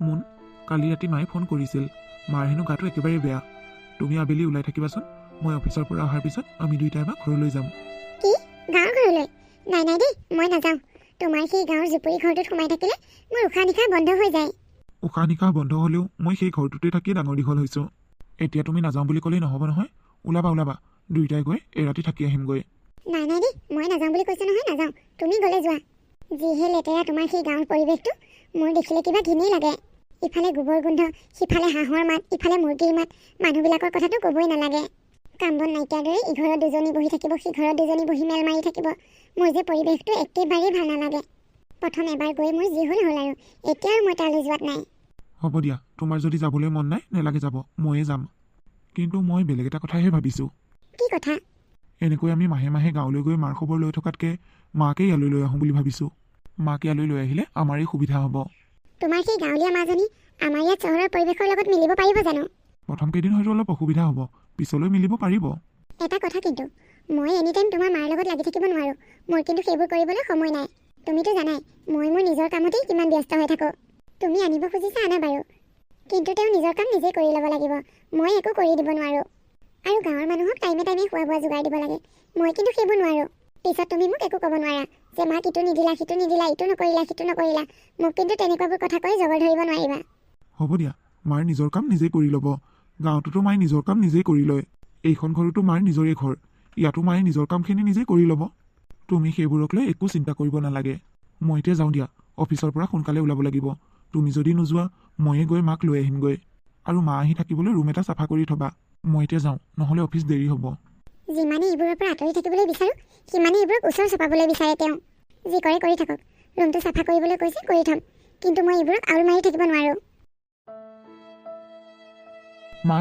মুন, কালি ৰাতি মায়ে ফোন কৰিছিল। মাৰ হেনো গাটো একেবাৰে বেয়া। তুমি আবেলি ওলাই থাকিবাচোন। মই অফিচৰ পৰা অহাৰ পিছত আমি দুইটা এবাৰ ঘৰলৈ যাম। কি গাঁৱৰ ঘৰলৈ? নাই নাই দেই, মই নাযাওঁ। তোমাৰ সেই গাঁৱৰ জুপুৰি ঘৰটোত সোমাই থাকিলে মোৰ উশাহ নিশাহ বন্ধ হৈ যায়। উশাহ নিশাহ বন্ধ হ'লেও মই সেই ঘৰটোতে থাকিয়ে ডাঙৰ দীঘল হৈছোঁ। এতিয়া তুমি নাযাওঁ বুলি ক'লেই নহ'ব নহয়। ওলাবা ওলাবা, দুইটাই গৈ এৰাতি থাকি আহিমগৈ। নাই নাই দেই, মই নাযাওঁ বুলি কৈছোঁ নহয়, নাযাওঁ। তুমি গ'লে যোৱা। যিহে লেতেৰা তোমাৰ সেই গাঁৱৰ পৰিৱেশটো, মোৰ দেখিলে কিবা ঘিনেই লাগে। ইফালে গোবৰ গোন্ধ, সিফালে হাঁহৰ মাত, ইফালে মুৰ্গীৰ মাত। মানুহবিলাকৰ কথাটো ক'বই নালাগে। কাম বন নাইকিয়াৰ দৰে ইঘৰত দুজনী বহি থাকিব, সিঘৰত দুজনী বহি মেল মাৰি থাকিব। মোৰ যে পৰিৱেশটো একেবাৰেই ভাল নালাগে। প্ৰথম এবাৰ গৈ মোৰ যি হ'ল আৰু এতিয়া আৰু মই তালৈ যোৱাত নাই। হ'ব দিয়া, তোমাৰ যদি যাবলৈ মন নাই নেলাগে যাব, ময়ে যাম। কিন্তু মই বেলেগ এটা কথাহে ভাবিছোঁ। কি কথা? এনেকৈ আমি মাহে মাহে গাঁৱলৈ গৈ মাৰ খবৰ লৈ থকাতকৈ মাকে ইয়ালৈ লৈ আহোঁ বুলি ভাবিছোঁ। মাক ইয়ালৈ লৈ আহিলে আমাৰেই সুবিধা হ'ব। তোমাৰ সেই গাঁৱলীয়া মাজনী আমাৰ ইয়াত চহৰৰ পৰিৱেশৰ লগত মিলিব পাৰিব জানো? প্ৰথম কেইদিন হয়তো অলপ অসুবিধা হ'ব, পিছলৈ মিলিব পাৰিব। এটা কথা কিন্তু, মই এনি টাইম তোমাৰ মাৰ লগত লাগি থাকিব নোৱাৰোঁ। মোৰ কিন্তু সেইবোৰ কৰিবলৈ সময় নাই। তুমিতো জানাই মই মোৰ নিজৰ কামতেই কিমান ব্যস্ত হৈ থাকোঁ। তুমি আনিব খুজিছা আনা বাৰু, কিন্তু তেওঁ নিজৰ কাম নিজেই কৰি ল'ব লাগিব। মই একো কৰি দিব নোৱাৰোঁ। আৰু গাঁৱৰ মানুহক টাইমে টাইমে খোৱা বোৱা যোগাৰ দিব লাগে। মই কিন্তু সেইবোৰ নোৱাৰোঁ। পিছত তুমি মোক একো ক'ব নোৱাৰা যে মাক ইটো নিদিলা, সিটো নিদিলা, ইটো নকৰিলা, সিটো নকৰিলা। মোক কিন্তু তেনেকুৱাবোৰ কথা কৈ জগৰ ধৰিব নোৱাৰিবা। হ'ব দিয়া, মাৰ নিজৰ কাম নিজেই কৰি ল'ব। গাঁৱতোতো মায়ে নিজৰ কাম নিজেই কৰি লয়। এইখন ঘৰতো মাৰ নিজৰে ঘৰ, ইয়াতো মায়ে নিজৰ কামখিনি নিজেই কৰি ল'ব। তুমি সেইবোৰক লৈ একো চিন্তা কৰিব নালাগে। মই এতিয়া যাওঁ দিয়া, অফিচৰ পৰা সোনকালে ওলাব লাগিব। তুমি যদি নোযোৱা ময়ে গৈ মাক লৈ আহিমগৈ। আৰু মা আহি থাকিবলৈ ৰুম এটা চাফা কৰি থবা। মই এতিয়া যাওঁ, নহ'লে অফিচ দেৰি হ'ব। যিমানে এইবোৰৰ পৰা আঁতৰি থাকিবলৈ বিচাৰোঁ, সিমানে এইবোৰক ওচৰ চপাবলৈ বিচাৰে তেওঁ। যি কৰে কৰি থাকক। ৰুমটো চাফা কৰিবলৈ কৈছে কৰি থ'ম, কিন্তু মই এইবোৰক আউল মাৰি থাকিব নোৱাৰোঁ। মা,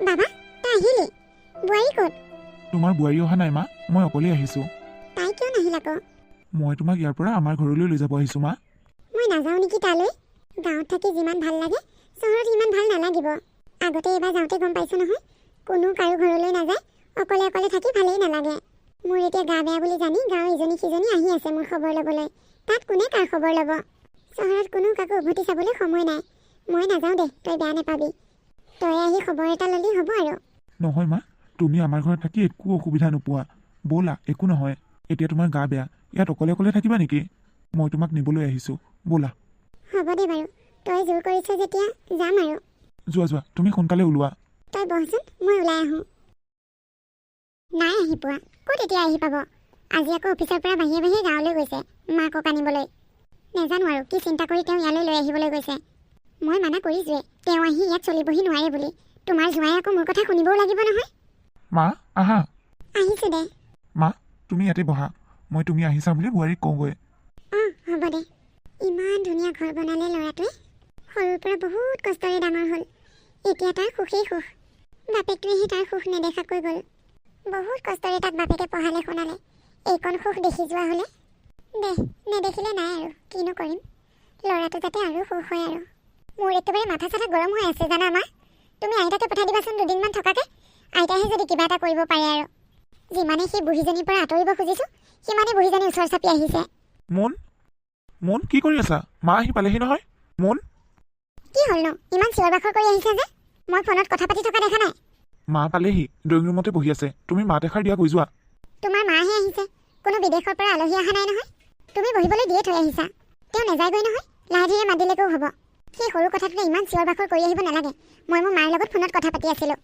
বাবা, তই আহিলি? বোৱাৰী ক'ত? তোমাৰ বোৱাৰী অহা নাই মা, মই অকলেই আহিছোঁ। তাই কিয় নাহিল আকৌ? মই তোমাক ইয়াৰ পৰা আমাৰ ঘৰলৈ লৈ যাব আহিছোঁ মা। মই নাযাওঁ নেকি তালৈ? গাঁৱত থাকি যিমান ভাল লাগে চহৰত সিমান ভাল নালাগিব। আগতে এবাৰ যাওঁতে গম পাইছোঁ নহয়, কোনো কাৰো ঘৰলৈ নাযায়, অকলে অকলে থাকি ভালেই নালাগে। মোৰ এতিয়া গা বেয়া বুলি জানি গাঁৱৰ ইজনী সিজনী আহি আছে মোৰ খবৰ ল'বলৈ। তাত কোনে কাৰ খবৰ ল'ব? চহৰত কোনো কাকো উভতি চাবলৈ সময় নাই। মই নাযাওঁ দে, তই বেয়া নাপাবি। তই আহি খবৰ এটা ল'লি হ'ব আৰু। নহয় মা, তুমি আমাৰ ঘৰত থাকি একো অসুবিধা নোপোৱা। ব'লা, একো নহয়। এতিয়া তোমাৰ গা বেয়া, ইয়াত অকলে অকলে থাকিবা নেকি? মই তোমাক নিবলৈ আহিছোঁ, ব'লা। হ'ব দে বাৰু, তই জোৰ কৰিছ যেতিয়া যাম আৰু। যোৱা যোৱা, তুমি সোনকালে ওলোৱা। তই বহচোন, মই ওলাই আহোঁ। নাই আহি পোৱা, ক'ত এতিয়া আহি পাব? আজি আকৌ অফিচৰ পৰা বাহিৰে বাহিৰে গাঁৱলৈ গৈছে মাকক আনিবলৈ। নেজানো আৰু কি চিন্তা কৰি তেওঁ ইয়ালৈ লৈ আহিবলৈ গৈছে। মই মানা কৰিছোঁৱে, তেওঁ আহি ইয়াত চলিবহি নোৱাৰে বুলি। তোমাৰ জোঁৱাই আকৌ মোৰ কথা শুনিবও লাগিব নহয়। মা, আহা। আহিছোঁ দে। মা, তুমি ইয়াতে বহা। মই তুমি আহিছা বুলি বোৱাৰীক কওঁগৈ। অঁ হ'ব দে। ইমান ধুনীয়া ঘৰ বনালে ল'ৰাটোৱে। সৰুৰ পৰা বহুত কষ্টৰে ডাঙৰ হ'ল। এতিয়া তাৰ সুখেই সুখ। বাপেকটোৱেহে তাৰ সুখ নেদেখাকৈ গ'ল। বহুত কষ্টৰে তাক বাপেকে পঢ়ালে শুনালে। এইকণ সুখ দেখি যোৱা হ'লে দে, নেদেখিলে নাই আৰু কিনো কৰিম। ল'ৰাটো যাতে আৰু সুখ হয় আৰু। মোৰ একেবাৰে মাথা চাথা গৰম হৈ আছে জানা মা। তুমি আইতাকে পঠাই দিবাচোন দুদিনমান থকাকে। আইতাহে যদি কিবা এটা কৰিব পাৰে আৰু। যিমানে সেই বুঢ়ীজনীৰ পৰা আঁতৰিব খুজিছোঁ, সিমানে বুঢ়ীজনী ওচৰ চাপি আহিছে। মুন, মুন কি কৰি আছা? মা আহি পালেহি নহয়। মুন, কি হ'লনো? ইমান চিঞৰ বাখৰ কৰি আহিছে যে? মই ফোনত কথা পাতি থকা দেখা নাই? মা পালেহি, ড্ৰয়িং ৰুমতে বহি আছে। তুমি মাত এষাৰ দিয়া গৈ যোৱা। তোমাৰ মাহে আহিছে, কোনো বিদেশৰ পৰা আলহী অহা নাই নহয়। তুমি বহিবলৈ দিয়ে থৈ আহিছা। তেওঁ নেযায়গৈ নহয়, লাহে ধীৰে মাতিলেগৈও হ'ব। সেই সৰু কথাটোতে ইমান চিঞৰ বাখৰ কৰি আহিব নালাগে। মই মোৰ মাৰ লগত ফোনত কথা পাতি আছিলোঁ।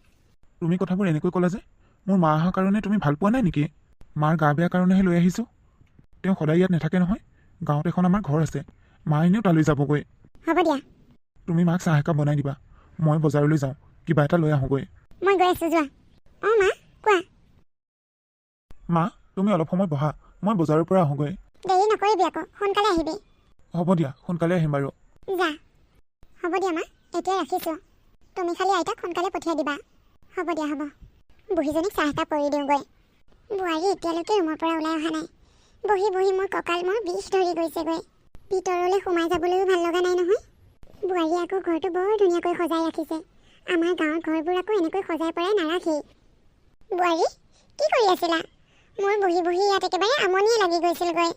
তুমি কথাবোৰ এনেকৈ ক'লা যে? মোৰ মা অহাৰ কাৰণে তুমি ভাল পোৱা নাই নেকি? মাৰ গা বেয়া কাৰণেহে লৈ আহিছোঁ। তেওঁ সদায় ইয়াত নাথাকে নহয়। গাঁৱত এখন আমাৰ ঘৰ আছে, মা এনেও তালৈ যাবগৈ। হ'ব দিয়া। তুমি মাক চাহ একাপ বনাই দিবা। মই বজাৰলৈ যাওঁ, কিবা এটা লৈ আহোঁগৈ। মই গৈ আছোঁ, যোৱা। অঁ মা, কোৱা। মা, তুমি অলপ সময় বহা, মই বজাৰৰ পৰা আহোঁগৈ। দেৰি নকৰিবি আকৌ, সোনকালে আহিবি। হ'ব দিয়া, সোনকালে আহিম বাৰু। যা। হ'ব দিয়া মা, এতিয়া ৰাখিছোঁ। তুমি খালি আইতাক সোনকালে পঠিয়াই দিবা। হ'ব দিয়া, হ'ব। বুঢ়ীজনীক চাহ একাপ কৰি দিওঁগৈ। বোৱাৰী এতিয়ালৈকে ৰুমৰ পৰা ওলাই অহা নাই। বহি বহি মোৰ কঁকাল মোৰ বিষ ধৰি গৈছেগৈ। ভিতৰলৈ সোমাই যাবলৈও ভাল লগা নাই নহয়। বোৱাৰীয়ে আকৌ ঘৰটো বৰ ধুনীয়াকৈ সজাই ৰাখিছে। আমাৰ গাঁৱৰ ঘৰবোৰ আকৌ এনেকৈ সজাই পৰাই নাৰাখেই। বোৱাৰী, কি কৰি আছিলা? মোৰ বহি বহি ইয়াত একেবাৰে আমনিয়ে লাগি গৈছিলগৈ।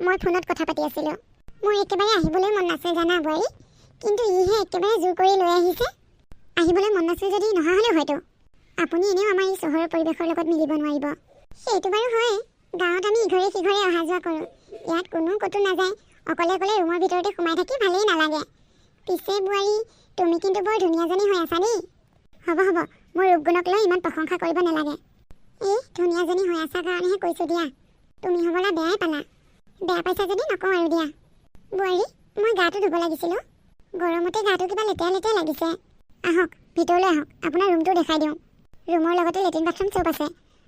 মই ফোনত কথা পাতি আছিলোঁ। মোৰ একেবাৰে আহিবলৈ মন নাছিল জানা বোৱাৰী। কিন্তু ইহে একেবাৰে জোৰ কৰি লৈ আহিছে। আহিবলৈ মন নাছিল যদি নহা হ'লেও হয়তো আপুনি এনেও আমাৰ এই চহৰৰ পৰিৱেশৰ লগত মিলিব নোৱাৰিব। সেইটো বাৰু হয়, গাঁৱত আমি ইঘৰে সিঘৰে অহা যোৱা কৰোঁ, ইয়াত কোনো ক'তো নাযায়, অকলে অকলে ৰুমৰ ভিতৰতে সোমাই থাকি ভালেই নালাগে। পিছে বোৱাৰী, তুমি কিন্তু বৰ ধুনীয়াজনী হৈ আছা দেই। হ'ব হ'ব, মোৰ ৰূপগুণক লৈ ইমান প্ৰশংসা কৰিব নালাগে। এই ধুনীয়াজনী হৈ আছা কাৰণেহে কৈছোঁ দিয়া, তুমি হ'বলা বেয়াই পালা। বেয়া পাইছা যদি নকওঁ আৰু দিয়া। বোৱাৰী, মই গাটো ধুব লাগিছিলোঁ, গৰমতে গাটো কিবা লেতেৰা লেতেৰা লাগিছে। আহক ভিতৰলৈ আহক, আপোনাৰ ৰুমটো দেখাই দিওঁ। ৰুমৰ লগতে লেট্ৰিন বাথৰুম চব আছে।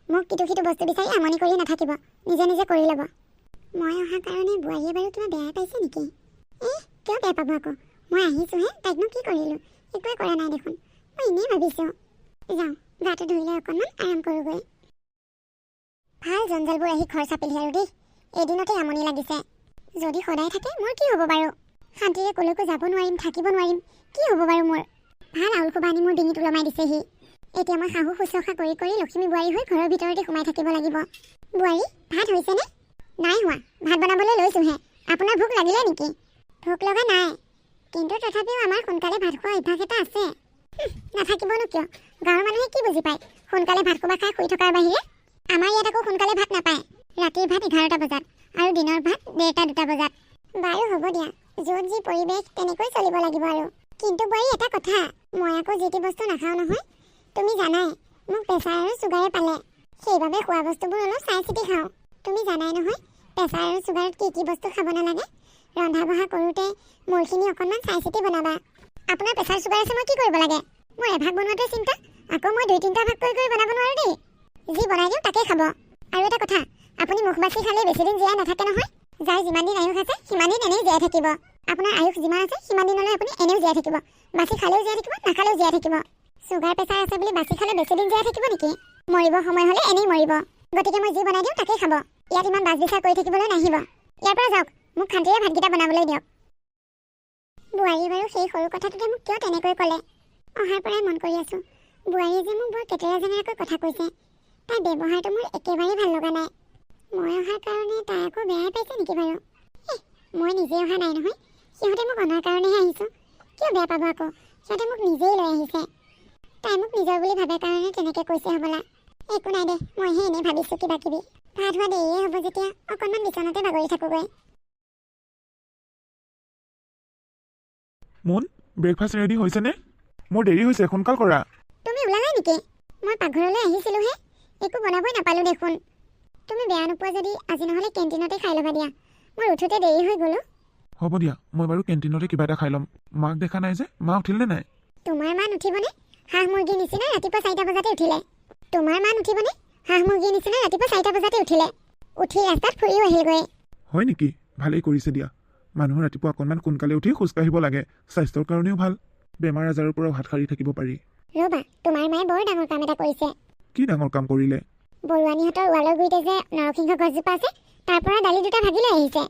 মোক ইটো সিটো বস্তু বিচাৰি আমনি কৰি নাথাকিব, নিজে নিজে কৰি ল'ব। মই অহা কাৰণে বোৱাৰীয়ে বাৰু কিবা বেয়া পাইছে নেকি? কিয় বেয়া পাব আকৌ, মই আহিছোঁহে, তাইকনো কি কৰিলোঁ? একোৱে কৰা নাই দেখোন, মই এনেই ভাবিছোঁ। যাওঁ, গাটো ধুই লৈ অকণমান আৰাম কৰোঁগৈ। ভাল জঞ্জালবোৰ আহি ঘৰ চাপিলহি আৰু দেই, এদিনতে আমনি লাগিছে। যদি সদায় থাকে মোৰ কি হ'ব বাৰু? শান্তিৰে ক'লৈকো যাব নোৱাৰিম, থাকিব নোৱাৰিম, কি হ'ব বাৰু মোৰ? ভাল আউল খোবা আনি মোৰ ডিঙিত ওলমাই দিছেহি। এতিয়া মই শাহু শুশ্ৰূষা কৰি কৰি লক্ষ্মী বোৱাৰী হৈ ঘৰৰ ভিতৰতে সোমাই থাকিব লাগিব। বোৱাৰী, ভাত হৈছেনে? নাই হোৱা, ভাত বনাবলৈ লৈছোঁহে। আপোনাৰ ভোক লাগিলে নেকি? ভোক লগা নাই, কিন্তু তথাপিও আমাৰ সোনকালে ভাত খোৱা অভ্যাস এটা আছে। নাথাকিবনো কিয়? গাঁৱৰ মানুহে কি বুজি পায় সোনকালে ভাত খোবা খাই শুই থকাৰ বাহিৰে? আমাৰ ইয়াত আকৌ সোনকালে ভাত নাপায়। ৰাতিৰ ভাত 11টা বজাত আৰু দিনৰ ভাত 1:30-2টা বজাত। বাৰু হ'ব দিয়া, য'ত যি পৰিৱেশ তেনেকৈ চলিব লাগিব আৰু। কিন্তু বোৱাৰী, এটা কথা, মই আকৌ যি টি বস্তু নাখাওঁ নহয়। তুমি জানাই মোক প্ৰেছাৰ আৰু চুগাৰে পালে, সেইবাবে খোৱা বস্তুবোৰ অলপ চাই চিতি খাওঁ। তুমি জানাই নহয় প্ৰেছাৰ আৰু চুগাৰত কি কি বস্তু খাব নালাগে। ৰন্ধা বঢ়া কৰোঁতে মোৰখিনি অকণমান চাই চিতি বনাবা। আপোনাৰ প্ৰেছাৰ চুগাৰ আছে, মই কি কৰিব লাগে? মোৰ এভাগ বনোৱাটোৱে চিন্তা, আকৌ মই 2-3টা ভাগ কৰি বনাব নোৱাৰোঁ দেই। যি বনাই দিওঁ তাকেই খাব। আৰু এটা কথা, আপুনি মুখ বাছি খালে বেছিদিন জীয়াই নাথাকে নহয়। যাৰ যিমান দিন আয়ুস আছে সিমান দিন এনেই জীয়াই থাকিব। আপোনাৰ আয়ুস যিমান আছে সিমান দিনলৈ আপুনি এনেও জীয়াই থাকিব। বাছি খালেও জীয়াই থাকিব, নাখালেও জীয়াই থাকিব। চুগাৰ প্ৰেছাৰ আছে বুলি বাছি খালে বেছিদিন জীয়াই থাকিব নেকি? মৰিব সময় হ'লে এনেই মৰিব। গতিকে মই যি বনাই দিওঁ তাকেই খাব। ইয়াত ইমান বাছ বিচাৰ কৰি থাকিবলৈ নাহিব। ইয়াৰ পৰা যাওক, মোক শান্তিৰে ভাতকেইটা বনাবলৈ দিয়ক। বোৱাৰীয়ে বাৰু সেই সৰু কথাটোতে মোক কিয় তেনেকৈ ক'লে? অহাৰ পৰাই মন কৰি আছোঁ, বোৱাৰীয়ে যে মোক বৰ কেটেৰা জেঙেৰাকৈ কথা কৈছে। তাইৰ ব্যৱহাৰটো মোৰ একেবাৰেই ভাল লগা নাই। মই অহাৰ কাৰণে তাই আকৌ বেয়াই পাইছে নেকি বাৰু? মই নিজে অহা নাই নহয়, সিহঁতে মোক অনাৰ কাৰণেহে আহিছোঁ। কিয় বেয়া পাব আকৌ? সিহঁতে মোক নিজেই লৈ আহিছে। তাই মোক নিজৰ বুলি ভাবে কাৰণে তেনেকৈ কৈছে হ'বলা। একো নাই দে, মইহে এনেই ভাবিছোঁ কিবা কিবি। ভাত হোৱা দেৰিয়ে হ'ব যেতিয়া অকণমান বিচনাতে বাগৰি থাকোঁগৈ। মোন, ব্ৰেকফাষ্ট ৰেডি হৈছেনে? মোৰ দেৰি হৈছে, সোনকাল কৰা। তুমি ওলালাই নেকি? মই পাকঘৰলৈ আহিছিলোঁহে, একো বনাবই নাপালোঁ দেখোন। তুমি বেয়া নোপোৱা যদি আজি নহ'লে কেণ্টিনতে খাই ল'বা দিয়া, মোৰ উঠোতে দেৰি হৈ গ'লো। হ'ব দিয়া, মই বাৰু কেণ্টিনতে কিবা এটা খাই ল'ম। মাক দেখা নাই যে, মা উঠিলনে নাই? তোমাৰ মা নুঠিবনে? হাঁহ মুৰ্গীৰ নিচিনা ৰাতিপুৱা 4টা বজাতে উঠিলে। তোমাৰ মা নুঠিবনে? হাঁহ মুৰ্গীৰ নিচিনা ৰাতিপুৱা 4টা বজাতে উঠিলে। উঠি ৰাস্তাত ফুৰিও আহিলগৈ। হয় নেকি? ভালেই কৰিছে দিয়া। মানুহ ৰাতিপুৱা অকণমান সোনকালে উঠি খোজকাঢ়িব লাগে, স্বাস্থ্যৰ কাৰণেও ভাল। বেমাৰ আজাৰৰ পৰাও হাত সাৰি থাকিব পাৰি। ৰ'বা, তোমাৰ মায়ে বৰ ডাঙৰ কাম এটা কৰিছে। কি ডাঙৰ কাম কৰিলে? বৰুৱানীহঁতৰ ৱালৰ গুৰিতে যে নৰসিংহ গছজোপা আছে, তাৰ পৰা ডালি 2টা ভাগি লৈ আহিছে।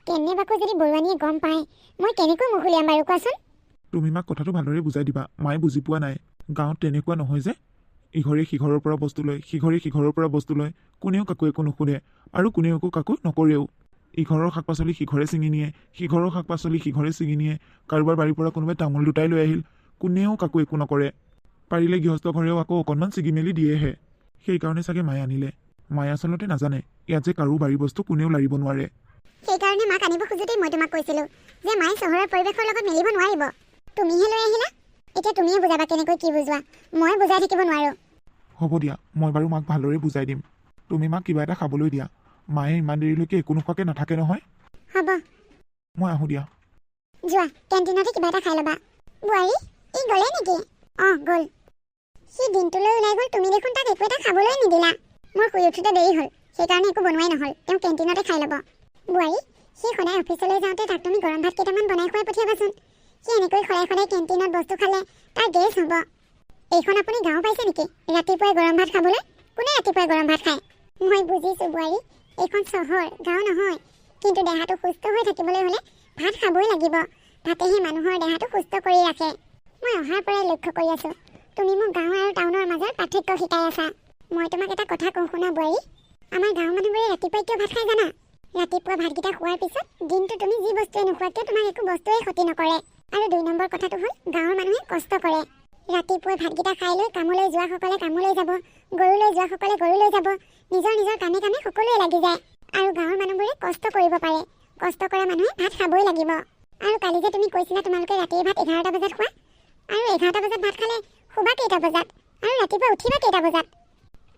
কেনেবাকৈ যদি বৰুৱানীয়ে গম পায়, মই কেনেকৈ মুখ উলিয়াম বাৰু কোৱাচোন? তুমি মাক কথাটো ভালদৰে বুজাই দিবা, মায়ে বুজি পোৱা নাই। গাঁৱত তেনেকুৱা নহয় যে ইঘৰে সিঘৰৰ পৰা বস্তু লয়, সিঘৰে সিঘৰৰ পৰা বস্তু লয়, কোনেও কাকো একো নুসুধে আৰু কোনেও একো কাকো নকৰেও। ইঘৰৰ শাক পাচলি সিঘৰে ছিঙি নিয়ে, সিঘৰৰ শাক পাচলি সিঘৰে ছিঙি নিয়ে। কাৰোবাৰ বাৰীৰ পৰা কোনোবাই তামোল দুটাই লৈ আহিল, কোনেও কাকো একো নকৰে। পাৰিলে গৃহস্থ ঘৰেও আকৌ অকণমান ছিগি মেলি দিয়েহে। সেইকাৰণে চাগে মায়ে আনিলে। মায়ে আচলতে নাজানে ইয়াত যে কাৰো বাৰী বস্তু কোনেও লাৰিব নোৱাৰে। সেইকাৰণে মাক আনিব খোজোতেই মই তোমাক কৈছিলোঁ যে মায়ে চহৰৰ পৰিৱেশৰ লগত মিলিব নোৱাৰিব। তুমিহে লৈ আহিলা, এতিয়া তুমিয়ে বুজাবা কেনেকৈ কি বুজোৱা, মই বুজাই থাকিব নোৱাৰোঁ। হ'ব দিয়া, মই বাৰু মাক ভালদৰে বুজাই দিম। তুমি মাক কিবা এটা খাবলৈ দিয়া। মায়ে ইমান দেৰিলৈকে একো নোখোৱাকৈ নাথাকে নহয়। হ'ব, মই আহোঁ দিয়া। যোৱা, কেণ্টিনতে কিবা এটা খাই ল'বা। বোৱাৰী, ই গ'লে নেকি? অঁ গ'ল। সি দিনটোলৈ ওলাই গ'ল, তুমি দেখোন তাক একো এটা খাবলৈ নিদিলা। মোৰ শুই উঠোতে দেৰি হ'ল, সেইকাৰণে একো বনোৱাই নহ'ল। তেওঁ কেণ্টিনতে খাই ল'ব। বোৱাৰী, সি সদায় অফিচলৈ যাওঁতে তাক তুমি গৰম ভাত কেইটামান বনাই খুৱাই পঠিয়াবাচোন। সি এনেকৈ সদায় সদায় কেণ্টিনত বস্তু খালে তাৰ গেছ হ'ব। এইখন আপুনি গাঁও পাইছে নেকি ৰাতিপুৱাই গৰম ভাত খাবলৈ? কোনে ৰাতিপুৱাই গৰম ভাত খায়? মই বুজিছোঁ বোৱাৰী, এইখন চহৰ, গাঁও নহয়। কিন্তু দেহাটো সুস্থ হৈ থাকিবলৈ হ'লে ভাত খাবই লাগিব। ভাতেহে মানুহৰ দেহাটো সুস্থ কৰি ৰাখে। মই অহাৰ পৰাই লক্ষ্য কৰি আছোঁ, তুমি মোক গাঁও আৰু টাউনৰ মাজৰ পাৰ্থক্য শিকাই আছা। মই তোমাক এটা কথা কওঁ শুনা বোৱাৰী, আমাৰ গাঁৱৰ মানুহবোৰে ৰাতিপুৱাই কিয় ভাত খাই জানা? ৰাতিপুৱা ভাতকেইটা খোৱাৰ পিছত দিনটো তুমি যি বস্তুৱে নোখোৱা কিয় তোমাক একো বস্তুৱেই ক্ষতি নকৰে। আৰু 2 নম্বৰ কথাটো হ'ল গাঁৱৰ মানুহে কষ্ট কৰে। ৰাতিপুৱাই ভাতকেইটা খাই লৈ কামলৈ যোৱাসকলে কামলৈ যাব, গৰুলৈ যোৱাসকলে গৰুলৈ যাব, নিজৰ নিজৰ কামে কামে সকলোৱে লাগি যায়। আৰু গাঁৱৰ মানুহবোৰে কষ্ট কৰিব পাৰে। কষ্ট কৰা মানুহে ভাত খাবই লাগিব। আৰু কালি যে তুমি কৈছিলা তোমালোকে ৰাতিৰ ভাত 11টা বজাত খোৱা, আৰু 11টা বজাত ভাত খালে শুবা কেইটা বজাত আৰু ৰাতিপুৱা উঠিবা কেইটা বজাত?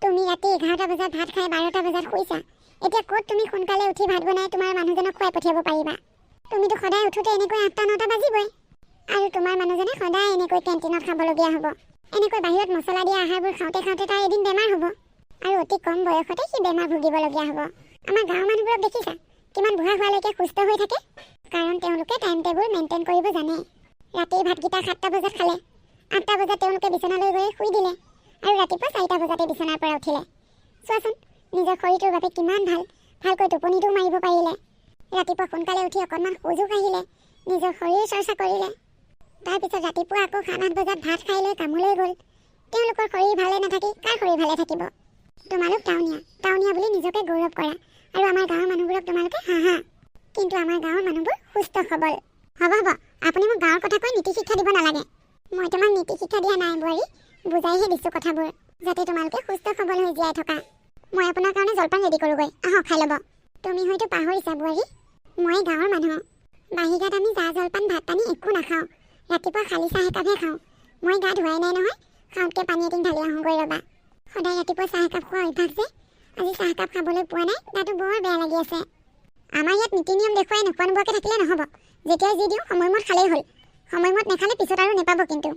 তুমি ৰাতি 11টা বজাত ভাত খাই 12টা বজাত শুইছা। এতিয়া ক'ত তুমি সোনকালে উঠি ভাত বনাই তোমাৰ মানুহজনক খুৱাই পঠিয়াব পাৰিবা? তুমিতো সদায় উঠোতে এনেকৈ 8টা-9টা বাজিবই। আৰু তোমাৰ মানুহজনে সদায় এনেকৈ কেণ্টিনত খাবলগীয়া হ'ব। এনেকৈ বাহিৰত মছলা দিয়া আহাৰবোৰ খাওঁতে খাওঁতে তাৰ এদিন বেমাৰ হ'ব। আৰু অতি কম বয়সতে সি বেমাৰ ভুগিবলগীয়া হ'ব। আমাৰ গাঁৱৰ মানুহবোৰক দেখিছা কিমান বুঢ়া হোৱালৈকে সুস্থ হৈ থাকে? কাৰণ তেওঁলোকে টাইম টেবুল মেইনটেইন কৰিব জানে। ৰাতিৰ ভাতকেইটা 7টা বজাত খালে, 8টা বজাত তেওঁলোকে বিচনালৈ গৈ শুই দিলে, আৰু ৰাতিপুৱা 4টা বজাতে বিচনাৰ পৰা উঠিলে। চোৱাচোন নিজৰ শৰীৰটোৰ বাবে কিমান ভাল, ভালকৈ টোপনিটোও মাৰিব পাৰিলে। ৰাতিপুৱা সোনকালে উঠি অকণমান খোজো কাঢ়িলে, নিজৰ শৰীৰ চৰ্চা কৰিলে। তাৰপিছত ৰাতিপুৱা আকৌ 7-8 বজাত ভাত খাই লৈ কামলৈ গ'ল। তেওঁলোকৰ শৰীৰ ভালে নাথাকি কাৰ শৰীৰ ভালে থাকিব? তোমালোক টাউনীয়া বুলি নিজকে গৌৰৱ কৰা, আৰু আমাৰ গাঁৱৰ মানুহবোৰক তোমালোকে হাঁহা। কিন্তু আমাৰ গাঁৱৰ মানুহবোৰ সুস্থ সবল। হ'ব আপুনি মোক গাঁৱৰ কথা কৈ নীতি শিক্ষা দিব নালাগে। মই তোমাক নীতি শিক্ষা দিয়া নাই বোৱাৰী, বুজাইহে দিছোঁ কথাবোৰ, যাতে তোমালোকে সুস্থ সবল হৈ জীয়াই থকা। মই আপোনাৰ কাৰণে জলপান ৰেডি কৰোঁগৈ, আহক খাই ল'ব। তুমি হয়তো পাহৰিছা বোৱাৰী, মই গাঁৱৰ মানুহ। বাহিৰত আমি জা জলপান ভাত পানী একো নাখাওঁ। ৰাতিপুৱা খালী চাহ একাপহে খাওঁ। মই গা ধোৱাই নাই নহয়, খাওঁতকৈ পানী এদিন ঢালি আহোঁগৈ ৰ'বা। সদায় ৰাতিপুৱা চাহ একাপ খোৱা অভ্যাস যে, আজি চাহ একাপ খাবলৈ পোৱা নাই, গাটো বৰ বেয়া লাগি আছে। আমাৰ ইয়াত নীতি নিয়ম দেখুৱাই নোখোৱা নোবোৱাকৈ থাকিলে নহ'ব। যেতিয়াই যি দিওঁ সময়মত খালেই হ'ল। সময়মত নাখালে পিছত আৰু নেপাব কিন্তু।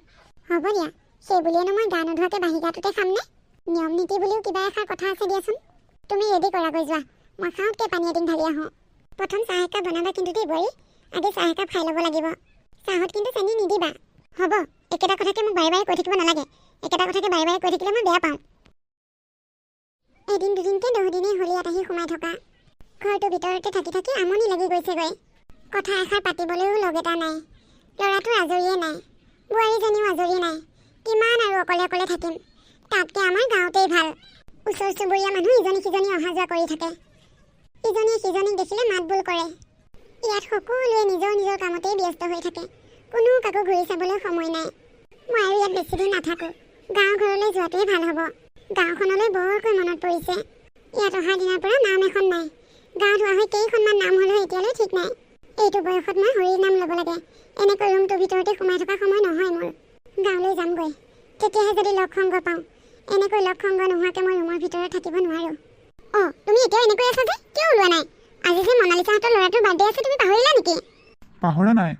হ'ব দিয়া, সেই বুলিয়েনো মই গা নোধোৱাকৈ বাহিৰাটোতে খামনে? নিয়ম নীতি বুলিও কিবা এষাৰ কথা আছে দিয়াচোন। তুমি ৰেডি কৰাগৈ যোৱা, মই খাওঁতকৈ পানী এদিন ঢালি আহোঁ। প্ৰথম চাহ একাপ বনাবা কিন্তু দেই বোৱাৰী, আগে চাহ একাপ খাই ল'ব লাগিব। চাহত কিন্তু চেনি নিদিবা। হ'ব, একেটা কথাকে মোক বাৰে বাৰে কৈ থাকিব নালাগে। একেটা কথাকে বাৰে বাৰে কৈ থাকিলে মই বেয়া পাওঁ। এদিন দুদিনকৈ 10 দিনেই হ'ল ইয়াত আহি সোমাই থকা। ঘৰটোৰ ভিতৰতে থাকি থাকি আমনি লাগি গৈছেগৈ। কথা এষাৰ পাতিবলৈও লগ এটা নাই। ল'ৰাটোৰ আজৰিয়ে নাই, বোৱাৰীজনীও আজৰি নাই। কিমান আৰু অকলে অকলে থাকিম? তাতকৈ আমাৰ গাঁৱতেই ভাল। ওচৰ চুবুৰীয়া মানুহ ইজনী সিজনী অহা যোৱা কৰি থাকে। ইজনীয়ে সিজনীক দেখিলে মাত বোল কৰে। ইয়াত সকলোৱে নিজৰ নিজৰ কামতেই ব্যস্ত হৈ থাকে। কোনো কাকো ঘূৰি চাবলৈ সময় নাই। মই আৰু ইয়াত বেছিদিন নাথাকোঁ। গাঁও ঘৰলৈ যোৱাটোৱে ভাল হ'ব। গাঁওখনলৈ বৰকৈ মনত পৰিছে। ইয়াত অহাৰ দিনাৰ পৰা নাম এখন নাই। গা ধোৱা হৈ কেইখনমান নাম হ'লেও এতিয়ালৈ ঠিক নাই। এইটো বয়সত মই হৰিৰ নাম ল'ব লাগে। এনেকৈ ৰুমটোৰ ভিতৰতে সোমাই থকা সময় নহয় মোৰ। গাঁৱলৈ যামগৈ, তেতিয়াহে যদি লগ সংগ পাওঁ। এনেকৈ লগ সংগ নোহোৱাকৈ মই ৰুমৰ ভিতৰত থাকিব নোৱাৰোঁ। অঁ, তুমি এতিয়াও এনেকৈ আছা যে, কিয় ওলোৱা নাই? আজি যে মনালিছাহঁতৰ ল'ৰাটোৰ বাৰ্থডে আছে, তুমি পাহৰিলা নেকি? পাহৰা নাই,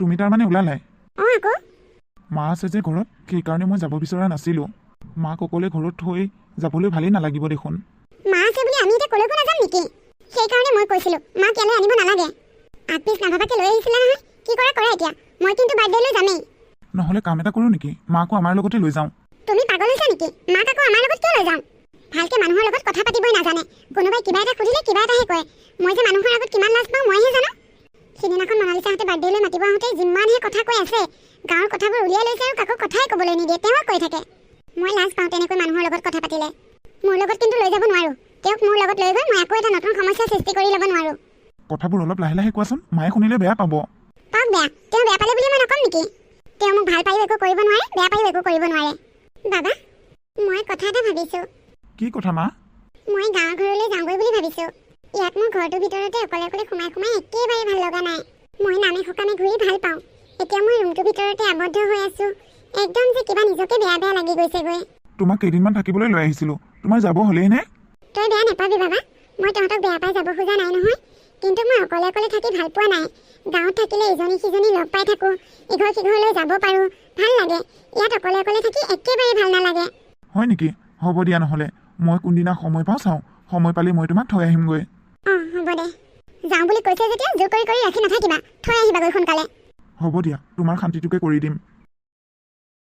তুমি তাৰমানে ওলালাই? অঁ আকৌ। মা আছে যে ঘৰত, সেইকাৰণে মই যাব বিচৰা নাছিলোঁ। মাক অকলে ঘৰত থৈ যাবলৈ ভালেই নালাগিব দেখোন। মা আছে বুলি আমি এতিয়া ক'লৈকো নাযাম নেকি? সেইকাৰণে মই কৈছিলোঁ মাক ইয়ালৈ আনিব নালাগে। আগপিছ নাভাবাকৈ লৈ আহিছিলে নহয়। কি কৰা কৰা এতিয়া, মই কিন্তু বাৰ্থডেলৈ যামেই। নহ'লে কাম এটা কৰোঁ নেকি, মাকো আমাৰ লগতে লৈ যাওঁ। তুমি পাগল হৈছা নেকি? মাক আকৌ আমাৰ লগত কিয় লৈ যাওঁ? ভালকৈ মানুহৰ লগত কথা পাতিবই নাজানে। কোনোবাই কিবা এটা সুধিলে কিবা এটাহে কয়। মই যে মানুহৰ আগত কিমান লাজ পাওঁ মইহে জানো। সিদিনাখন মনালিছাহঁতে বাৰ্থডেলৈ মাতিব আহোঁতে যিমানহে কথা কৈ আছে, গাঁৱৰ কথাবোৰ উলিয়াই লৈছে আৰু কাকো কথাই ক'বলৈ নিদিয়ে। তেওঁক কৈ থাকে। মই লাজ পাওঁ তেনেকৈ মানুহৰ লগত কথা পাতিলে। মোৰ লগত কিন্তু লৈ যাব নোৱাৰোঁ। তেওঁক মোৰ লগত লৈ গৈ মই আকৌ এটা নতুন সমস্যাৰ সৃষ্টি কৰি ল'ব নোৱাৰোঁ। কথাবোৰ অলপ লাহে লাহে কোৱাচোন, মায়ে শুনিলে বেয়া পাব। পাওক বেয়া, তেওঁ বেয়া পালে বুলি মই নক'ম নেকি? তেওঁ মোক ভাল পায়ো একো কৰিব নোৱাৰে, বেয়া পায়ো একো কৰিব নোৱাৰে। বাবা, মই কথা এটা ভাবিছোঁ। কি কথা মা? মই গাঁৱৰ ঘৰলৈ যাওঁগৈ বুলি ভাবিছোঁ। ইয়াত মোৰ ঘৰটোৰ ভিতৰতে অকলে অকলে সোমাই সোমাই একেবাৰে ভাল লগা নাই। মই নামে সকামে ঘূৰি ভাল পাওঁ। এতিয়া মই ৰুমটোৰ ভিতৰতে আবদ্ধ হৈ আছোঁ। একদম যে কিবা নিজকে বেয়া বেয়া লাগি গৈছেগৈ। তোমাক কেইদিনমান থাকিবলৈ লৈ আহিছিলোঁ, তোমাৰ যাব হ'লেই নে? তই বেয়া নাপাবি বাবা, মই তহঁতক বেয়া পাই যাব খোজা নাই নহয়। কিন্তু মই অকলে অকলে থাকি ভাল পোৱা নাই। গাঁৱত থাকিলে ইজনী সিজনী লগ পাই থাকোঁ, ইঘৰ সিঘৰলৈ যাব পাৰোঁ, ভাল লাগে। ইয়াত অকলে অকলে থাকি একেবাৰে ভাল নালাগে। হয় নেকি? হ'ব দিয়া, নহ'লে মই কোনদিনা সময় পাওঁ চাওঁ, সময় পালে মই তোমাক থৈ আহিমগৈ। অঁ হ'ব দে, যাওঁ বুলি কৈছে যেতিয়া জোৰ কৰি কৰি ৰাখি নাথাকিবা, থৈ আহিবাগৈ সোনকালে। হ'ব দিয়া, তোমাৰ শান্তিটোকে কৰি দিম।